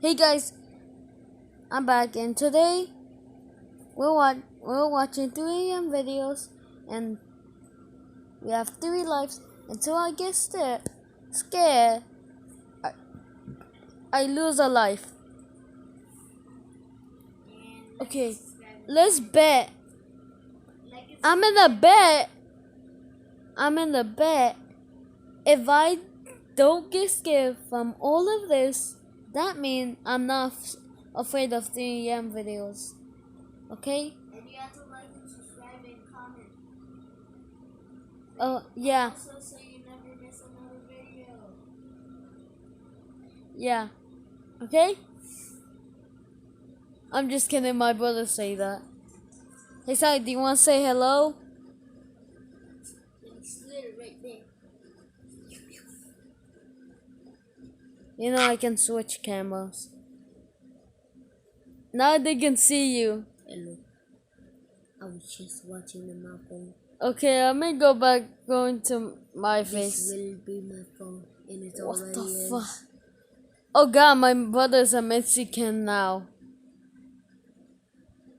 Hey guys, I'm back and today we're watching 3 AM videos and we have 3 lives until I get scared I lose a life. Okay, let's bet. I'm in the bet. If I don't get scared from all of this, that means I'm not afraid of 3 AM videos. Okay? And you have to like and subscribe and comment. Oh, yeah. Also, so you never miss another video. Yeah. Okay? I'm just kidding. My brother say that. Hey, Sally, do you want to say hello? It's literally right there. You know I can switch cameras. Now they can see you. Hello. I was just watching my phone. Okay, I'm gonna go back going to my face. This will be my phone, and it's What already the is. fuck? Oh god, my brother's a Mexican now.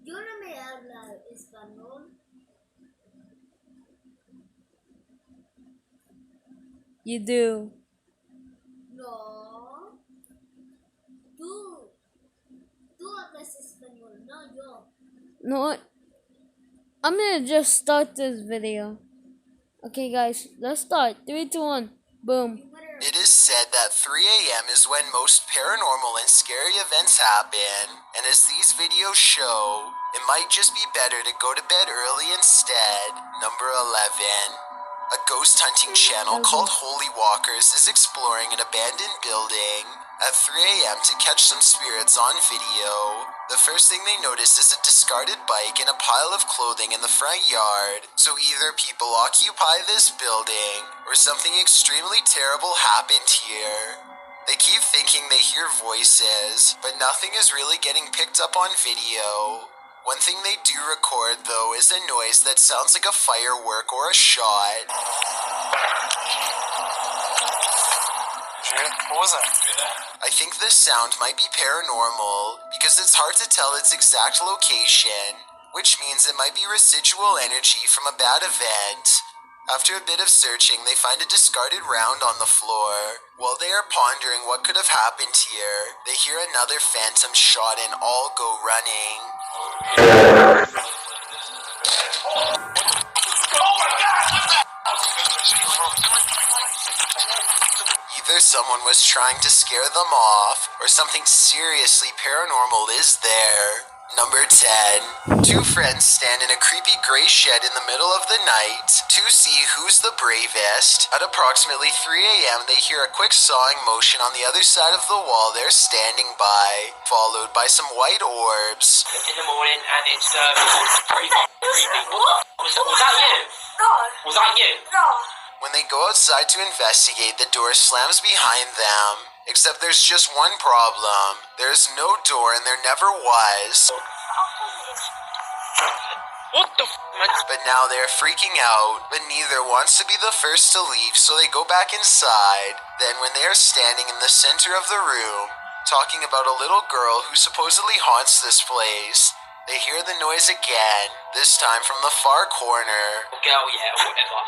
Yo no me habla español. You do. No. Tú hablas español, no yo. No, I'm gonna just start this video. Okay guys, let's start. 3, 2, 1, boom. It is said that 3 AM is when most paranormal and scary events happen, and as these videos show, it might just be better to go to bed early instead. Number 11. A ghost hunting channel called HOLYWALKER S is exploring an abandoned building at 3 AM to catch some spirits on video. The first thing they notice is a discarded bike and a pile of clothing in the front yard. So either people occupy this building or something extremely terrible happened here. They keep thinking they hear voices, but nothing is really getting picked up on video. One thing they do record though is a noise that sounds like a firework or a shot. What was that? I think this sound might be paranormal because it's hard to tell its exact location, which means it might be residual energy from a bad event. After a bit of searching, they find a discarded round on the floor. While they are pondering what could have happened here, they hear another phantom shot and all go running. Either someone was trying to scare them off, or something seriously paranormal is there. Number 10. 2 friends stand in a creepy gray shed in the middle of the night to see who's the bravest. At approximately 3 AM, they hear a quick sawing motion on the other side of the wall they're standing by, followed by some white orbs. In the morning, and it's creepy. Was that you? No. Was that you? No. When they go outside to investigate, the door slams behind them. Except there's just one problem. There's no door and there never was. What the man? But now they're freaking out, but neither wants to be the first to leave, so they go back inside. Then when they are standing in the center of the room, talking about a little girl who supposedly haunts this place, they hear the noise again, this time from the far corner. Girl, yeah, whatever.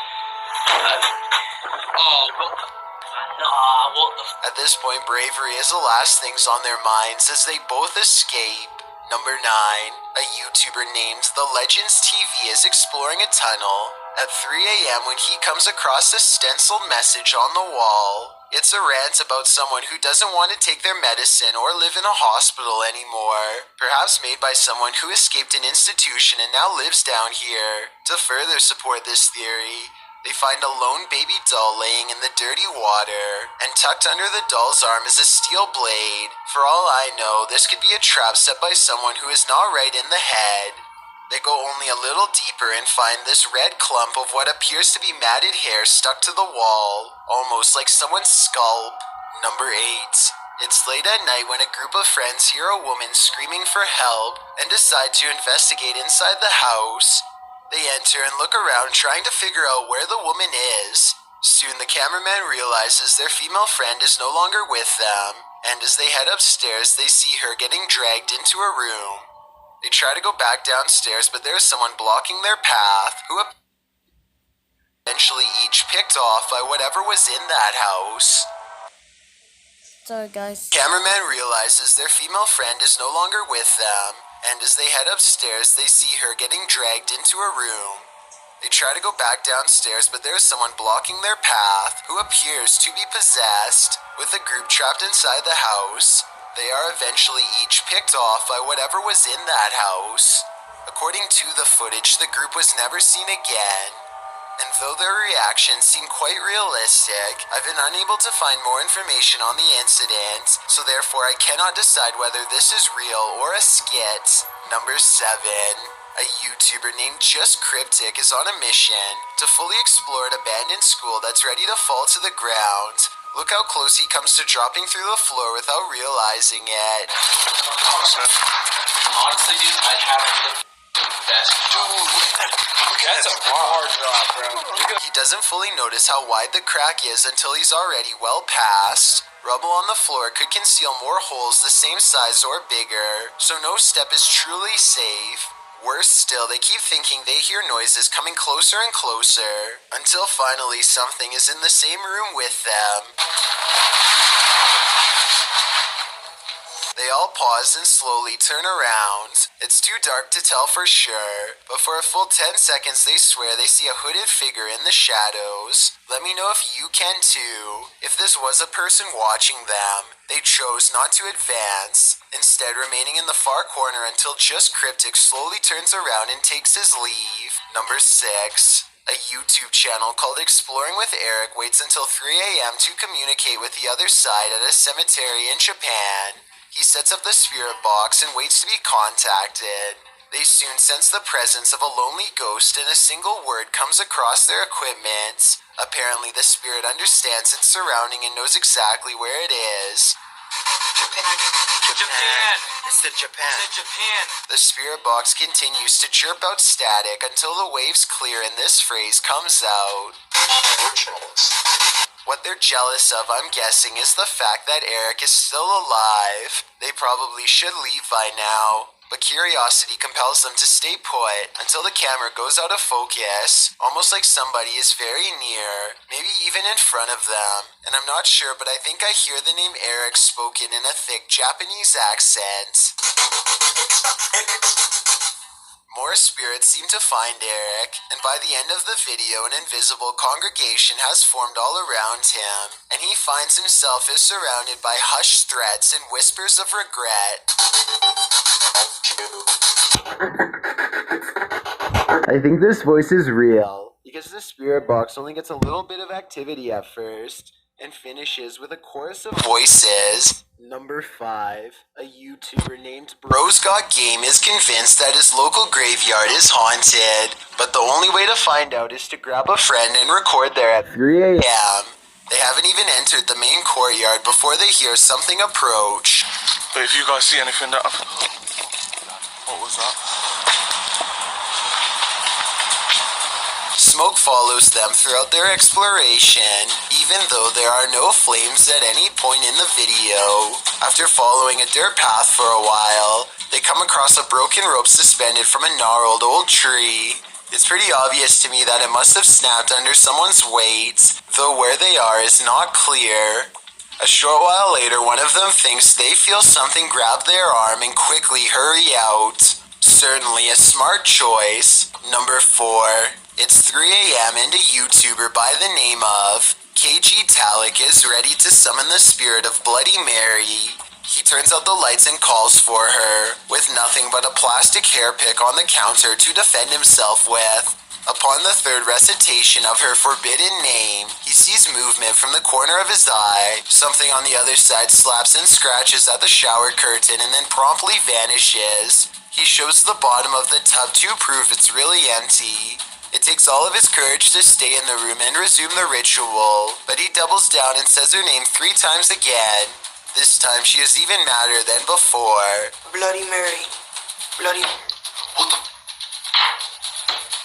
What the At this point, bravery is the last things on their minds as they both escape. Number 9. A YouTuber named The Legends TV is exploring a tunnel at 3 AM when he comes across a stenciled message on the wall. It's a rant about someone who doesn't want to take their medicine or live in a hospital anymore. Perhaps made by someone who escaped an institution and now lives down here. To further support this theory, they find a lone baby doll laying in the dirty water, and tucked under the doll's arm is a steel blade. For all I know, this could be a trap set by someone who is not right in the head. They go only a little deeper and find this red clump of what appears to be matted hair stuck to the wall, almost like someone's scalp. Number 8. It's late at night when a group of friends hear a woman screaming for help and decide to investigate inside the house. They enter and look around trying to figure out where the woman is. Soon the cameraman realizes their female friend is no longer with them, and as they head upstairs, they see her getting dragged into a room. They try to go back downstairs, but there's someone blocking their path, who eventually each picked off by whatever was in that house. Sorry, guys. Cameraman realizes their female friend is no longer with them, and as they head upstairs, they see her getting dragged into a room. They try to go back downstairs, but there's someone blocking their path, who appears to be possessed. With the group trapped inside the house, they are eventually each picked off by whatever was in that house. According to the footage, the group was never seen again. And though their reactions seem quite realistic, I've been unable to find more information on the incident, so therefore I cannot decide whether this is real or a skit. Number 7. A YouTuber named Xxkingsxm34xX is on a mission to fully explore an abandoned school that's ready to fall to the ground. Look how close he comes to dropping through the floor without realizing it. Honestly, dude, I have the best. That's a hard drop, bro. He doesn't fully notice how wide the crack is until he's already well past. Rubble on the floor could conceal more holes the same size or bigger, so no step is truly safe. Worse still, they keep thinking they hear noises coming closer and closer, until finally something is in the same room with them. They all pause and slowly turn around. It's too dark to tell for sure, but for a full 10 seconds they swear they see a hooded figure in the shadows. Let me know if you can too. If this was a person watching them, they chose not to advance, instead remaining in the far corner until Xxkingsxm34xX slowly turns around and takes his leave. Number 6. A YouTube channel called Exploring with Erick waits until 3 a.m. to communicate with the other side at a cemetery in Japan. He sets up the spirit box and waits to be contacted. They soon sense the presence of a lonely ghost and a single word comes across their equipment. Apparently the spirit understands its surrounding and knows exactly where it is. Japan. It's in Japan. It's in Japan. The spirit box continues to chirp out static until the waves clear and this phrase comes out. What they're jealous of, I'm guessing, is the fact that Erick is still alive. They probably should leave by now, but curiosity compels them to stay put until the camera goes out of focus, almost like somebody is very near, maybe even in front of them. And I'm not sure, but I think I hear the name Erick spoken in a thick Japanese accent. More spirits seem to find Erick, and by the end of the video, an invisible congregation has formed all around him, and he finds himself is surrounded by hushed threats and whispers of regret. I think this voice is real, because the spirit box only gets a little bit of activity at first, and finishes with a chorus of voices. Number 5. A YouTuber named Bros Got Game is convinced that his local graveyard is haunted, but the only way to find out is to grab a friend and record there at 3 a.m. They haven't even entered the main courtyard before they hear something approach. But if you guys see anything that... What was that? Smoke follows them throughout their exploration, even though there are no flames at any point in the video. After following a dirt path for a while, they come across a broken rope suspended from a gnarled old tree. It's pretty obvious to me that it must have snapped under someone's weight, though where they are is not clear. A short while later, one of them thinks they feel something grab their arm and quickly hurry out. Certainly a smart choice. Number 4. It's 3 a.m. and a YouTuber by the name of KGtalic is ready to summon the spirit of Bloody Mary. He turns out the lights and calls for her, with nothing but a plastic hair pick on the counter to defend himself with. Upon the third recitation of her forbidden name, he sees movement from the corner of his eye. Something on the other side slaps and scratches at the shower curtain and then promptly vanishes. He shows the bottom of the tub to prove it's really empty. It takes all of his courage to stay in the room and resume the ritual, but he doubles down and says her name 3 times again. This time she is even madder than before. Bloody Mary. Bloody...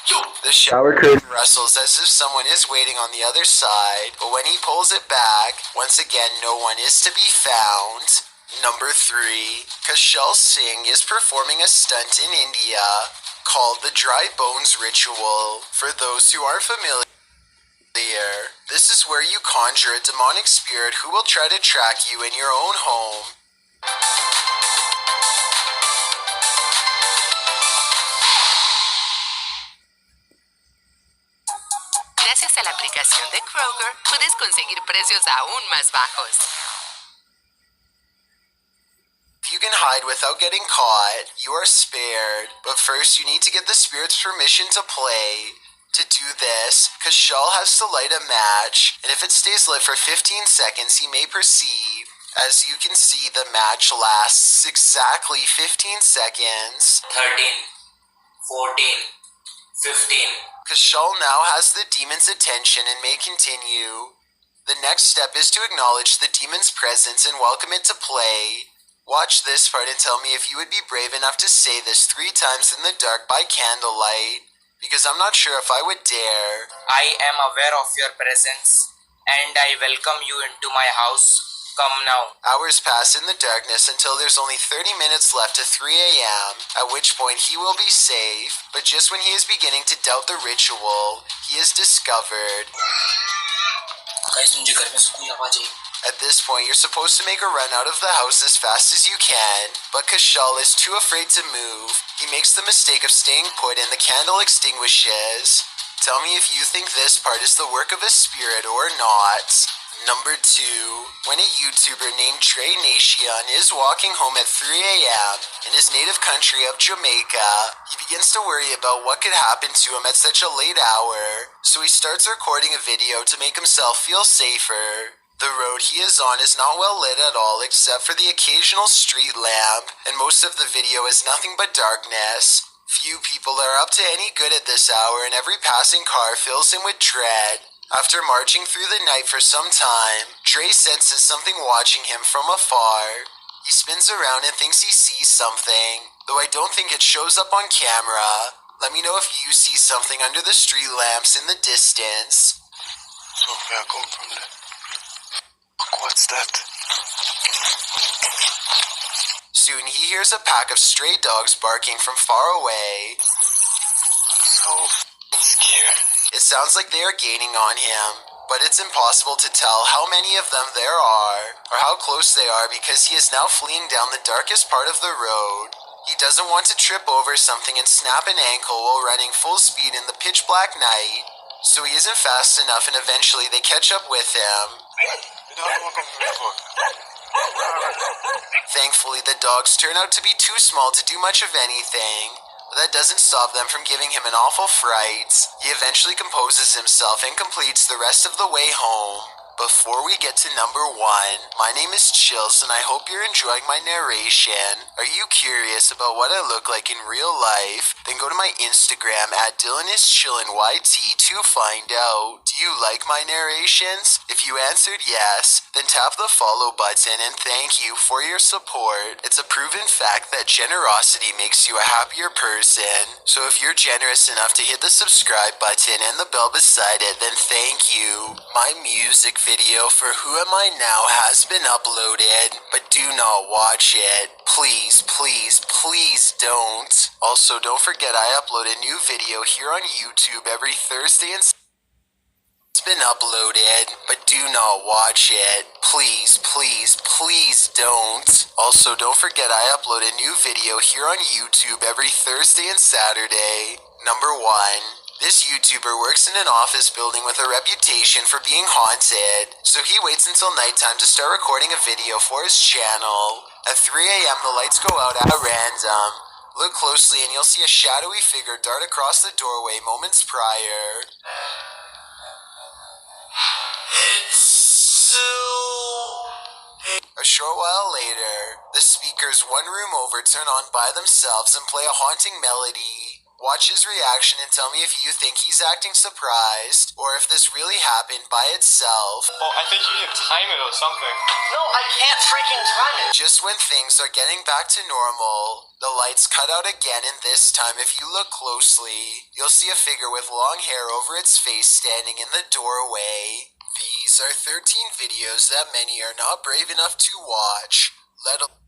The shower curtain rustles as if someone is waiting on the other side, but when he pulls it back, once again no one is to be found. Number 3, Kashal Singh is performing a stunt in India called the Dry Bones Ritual. For those who aren't familiar, this is where you conjure a demonic spirit who will try to track you in your own home. Gracias a la aplicación de Kroger, puedes conseguir precios aún más bajos. If you can hide without getting caught, you are spared. But first, you need to get the spirit's permission to play. To do this, Kashal has to light a match, and if it stays lit for 15 seconds, he may proceed. As you can see, the match lasts exactly 15 seconds. 13, 14, 15. Kashal now has the demon's attention and may continue. The next step is to acknowledge the demon's presence and welcome it to play. Watch this part and tell me if you would be brave enough to say this 3 times in the dark by candlelight, because I'm not sure if I would dare. I am aware of your presence, and I welcome you into my house. Come now. Hours pass in the darkness until there's only 30 minutes left to 3 a.m., at which point he will be safe, but just when he is beginning to doubt the ritual, he is discovered. At this point, you're supposed to make a run out of the house as fast as you can, but Kashal is too afraid to move. He makes the mistake of staying put and the candle extinguishes. Tell me if you think this part is the work of a spirit or not. Number 2, when a YouTuber named Dre Nation is walking home at 3 a.m. in his native country of Jamaica, he begins to worry about what could happen to him at such a late hour, so he starts recording a video to make himself feel safer. The road he is on is not well lit at all except for the occasional street lamp, and most of the video is nothing but darkness. Few people are up to any good at this hour, and every passing car fills him with dread. After marching through the night for some time, Dre senses something watching him from afar. He spins around and thinks he sees something, though I don't think it shows up on camera. Let me know if you see something under the street lamps in the distance. So where I come from there? What's that? Soon he hears a pack of stray dogs barking from far away. So scared. It sounds like they are gaining on him, but it's impossible to tell how many of them there are, or how close they are because he is now fleeing down the darkest part of the road. He doesn't want to trip over something and snap an ankle while running full speed in the pitch black night, so he isn't fast enough and eventually they catch up with him. Thankfully, the dogs turn out to be too small to do much of anything, but that doesn't stop them from giving him an awful fright. He eventually composes himself and completes the rest of the way home. Before we get to number 1, my name is Chills and I hope you're enjoying my narration. Are you curious about what I look like in real life? Then go to my Instagram at DylanIsChillinYt to find out. Do you like my narrations? If you answered yes, then tap the follow button and thank you for your support. It's a proven fact that generosity makes you a happier person. So if you're generous enough to hit the subscribe button and the bell beside it, then thank you. My music video for Who Am I Now has been uploaded, but do not watch it. Please, please, please don't. Also, don't forget I upload a new video here on YouTube every Thursday and it's been uploaded, but do not watch it. Please, please, please don't. Also, don't forget I upload a new video here on YouTube every Thursday and Saturday. Number 1. This YouTuber works in an office building with a reputation for being haunted, so he waits until nighttime to start recording a video for his channel. At 3 a.m. the lights go out at random. Look closely and you'll see a shadowy figure dart across the doorway moments prior. A short while later, the speakers one room over turn on by themselves and play a haunting melody. Watch his reaction and tell me if you think he's acting surprised or if this really happened by itself. Well, I think you can time it or something. No, I can't freaking time it. Just when things are getting back to normal, the lights cut out again, and this time if you look closely, you'll see a figure with long hair over its face standing in the doorway. These are 13 videos that many are not brave enough to watch, let alone.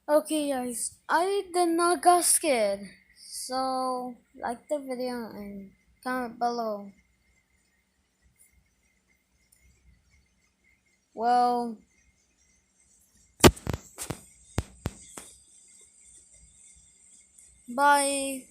Okay guys, I did not got scared. So like the video and comment below. Well, bye.